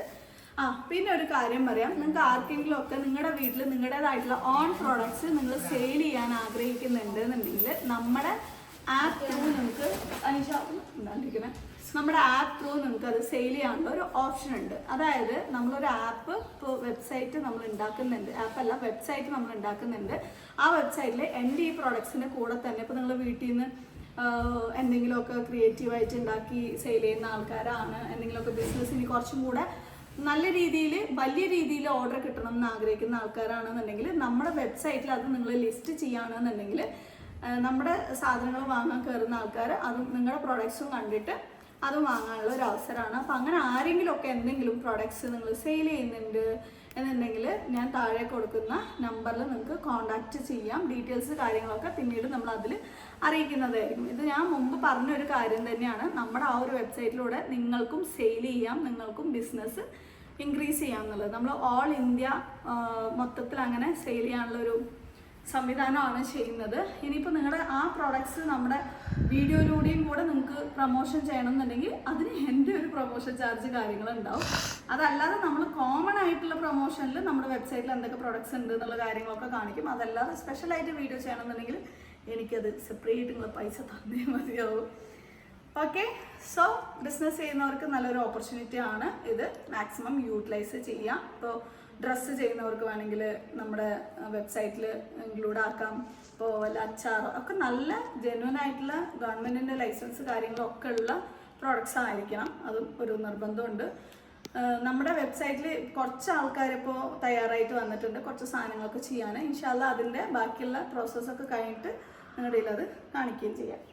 പിന്നെ ഒരു കാര്യം പറയാം, നിങ്ങൾക്ക് ആർക്കെങ്കിലും ഒക്കെ നിങ്ങളുടെ വീട്ടിൽ നിങ്ങളുടേതായിട്ടുള്ള ഓൺ പ്രോഡക്ട്സ് നിങ്ങൾ സെയിൽ ചെയ്യാൻ ആഗ്രഹിക്കുന്നുണ്ട് എന്നുണ്ടെങ്കിൽ നമ്മുടെ ആപ്പ് ത്രൂ നിങ്ങൾക്ക് നമ്മുടെ ആപ്പ് ത്രൂ നിങ്ങൾക്ക് അത് സെയിൽ ചെയ്യാനുള്ള ഒരു ഓപ്ഷൻ ഉണ്ട്. അതായത് നമ്മളൊരു ആപ്പ് ഇപ്പോൾ വെബ്സൈറ്റ് നമ്മൾ ഉണ്ടാക്കുന്നുണ്ട്, ആപ്പല്ല വെബ്സൈറ്റ് നമ്മൾ ഉണ്ടാക്കുന്നുണ്ട്. ആ വെബ്സൈറ്റിൽ എൻ്റെ ഈ പ്രോഡക്ട്സിൻ്റെ കൂടെ തന്നെ ഇപ്പോൾ നിങ്ങൾ വീട്ടിൽ നിന്ന് എന്തെങ്കിലുമൊക്കെ ക്രിയേറ്റീവായിട്ട് ഉണ്ടാക്കി സെയിൽ ചെയ്യുന്ന ആൾക്കാരാണ്, എന്തെങ്കിലുമൊക്കെ ബിസിനസ്സിന് കുറച്ചും കൂടെ നല്ല രീതിയിൽ വലിയ രീതിയിൽ ഓർഡർ കിട്ടണം എന്ന് ആഗ്രഹിക്കുന്ന ആൾക്കാരാണെന്നുണ്ടെങ്കിൽ നമ്മുടെ വെബ്സൈറ്റിൽ അത് നിങ്ങൾ ലിസ്റ്റ് ചെയ്യുകയാണെന്നുണ്ടെങ്കിൽ നമ്മുടെ സാധനങ്ങൾ വാങ്ങാൻ കയറുന്ന ആൾക്കാർ അത് നിങ്ങളുടെ പ്രോഡക്ട്സും കണ്ടിട്ട് അത് വാങ്ങാനുള്ള ഒരു അവസരമാണ്. അപ്പം അങ്ങനെ ആരെങ്കിലുമൊക്കെ എന്തെങ്കിലും പ്രോഡക്ട്സ് നിങ്ങൾ സെയിൽ ചെയ്യുന്നുണ്ട് എന്നുണ്ടെങ്കിൽ ഞാൻ താഴെ കൊടുക്കുന്ന നമ്പറിൽ നിങ്ങൾക്ക് കോൺടാക്റ്റ് ചെയ്യാം. ഡീറ്റെയിൽസ് കാര്യങ്ങളൊക്കെ പിന്നീട് നമ്മൾ അതിൽ അറിയിക്കുന്നതായിരിക്കും. ഇത് ഞാൻ മുമ്പ് പറഞ്ഞൊരു കാര്യം തന്നെയാണ്. നമ്മുടെ ആ ഒരു വെബ്സൈറ്റിലൂടെ നിങ്ങൾക്കും സെയിൽ ചെയ്യാം, നിങ്ങൾക്കും ബിസിനസ് ഇൻക്രീസ് ചെയ്യാം എന്നുള്ളത്. നമ്മൾ ഓൾ ഇന്ത്യ മൊത്തത്തിൽ അങ്ങനെ സെയിൽ ചെയ്യാനുള്ളൊരു സംവിധാനമാണ് ചെയ്യുന്നത്. ഇനിയിപ്പോൾ നിങ്ങളുടെ ആ പ്രോഡക്ട്സ് നമ്മുടെ വീഡിയോയിലൂടെയും കൂടെ നിങ്ങൾക്ക് പ്രൊമോഷൻ ചെയ്യണമെന്നുണ്ടെങ്കിൽ അതിന് എൻ്റെ ഒരു പ്രൊമോഷൻ ചാർജ് കാര്യങ്ങളുണ്ടാവും. അതല്ലാതെ നമ്മൾ കോമൺ ആയിട്ടുള്ള പ്രൊമോഷനിൽ നമ്മുടെ വെബ്സൈറ്റിൽ എന്തൊക്കെ പ്രോഡക്ട്സ് ഉണ്ട് എന്നുള്ള കാര്യങ്ങളൊക്കെ കാണിക്കും. അതല്ലാതെ സ്പെഷ്യലായിട്ട് വീഡിയോ ചെയ്യണമെന്നുണ്ടെങ്കിൽ എനിക്കത് സെപ്പറേറ്റ് നിങ്ങൾ പൈസ തന്നേ മതിയാവും. ഓക്കെ, സോ ബിസിനസ് ചെയ്യുന്നവർക്ക് നല്ലൊരു ഓപ്പർച്യൂണിറ്റി ആണ് ഇത്. മാക്സിമം യൂട്ടിലൈസ് ചെയ്യാം. ഇപ്പോൾ ഡ്രസ്സ് ചെയ്യുന്നവർക്ക് വേണമെങ്കിൽ നമ്മുടെ വെബ്സൈറ്റിൽ ഇൻക്ലൂഡ് ആക്കാം. ഇപ്പോൾ വല്ല അച്ചാർ ഒക്കെ നല്ല ജെന്വൻ ആയിട്ടുള്ള ഗവൺമെൻറ്റിൻ്റെ ലൈസൻസ് കാര്യങ്ങളൊക്കെ ഉള്ള പ്രോഡക്റ്റ്സ് ആയിരിക്കണം, അതും ഒരു നിർബന്ധമുണ്ട്. നമ്മുടെ വെബ്സൈറ്റിൽ കുറച്ച് ആൾക്കാരിപ്പോൾ തയ്യാറായിട്ട് വന്നിട്ടുണ്ട് കുറച്ച് സാധനങ്ങളൊക്കെ ചെയ്യാൻ. ഇൻഷാല്ലാ അതിൻ്റെ ബാക്കിയുള്ള പ്രോസസ്സൊക്കെ കഴിഞ്ഞിട്ട് നിങ്ങളുടെ അത് കാണിക്കുകയും ചെയ്യാം.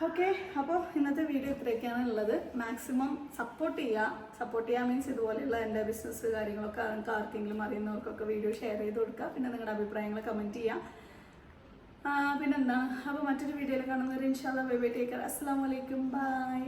ഓക്കെ, അപ്പോൾ ഇന്നത്തെ വീഡിയോ ഇത്രയൊക്കെയാണ് ഉള്ളത്. മാക്സിമം സപ്പോർട്ട് ചെയ്യുക മീൻസ് ഇതുപോലെയുള്ള എൻ്റെ ബിസിനസ് കാര്യങ്ങളൊക്കെ നിങ്ങൾക്ക് ആർക്കെങ്കിലും അറിയുന്നവർക്കൊക്കെ വീഡിയോ ഷെയർ ചെയ്ത് കൊടുക്കുക. പിന്നെ നിങ്ങളുടെ അഭിപ്രായങ്ങൾ കമൻറ്റ് ചെയ്യുക. പിന്നെന്താണ്, അപ്പോൾ മറ്റൊരു വീഡിയോയിൽ കാണുന്നവരെ ഇൻഷാല്ലാ ബൈ ബൈ, ടേക്ക് കെയർ, അസ്സലാമു അലൈക്കും, ബൈ.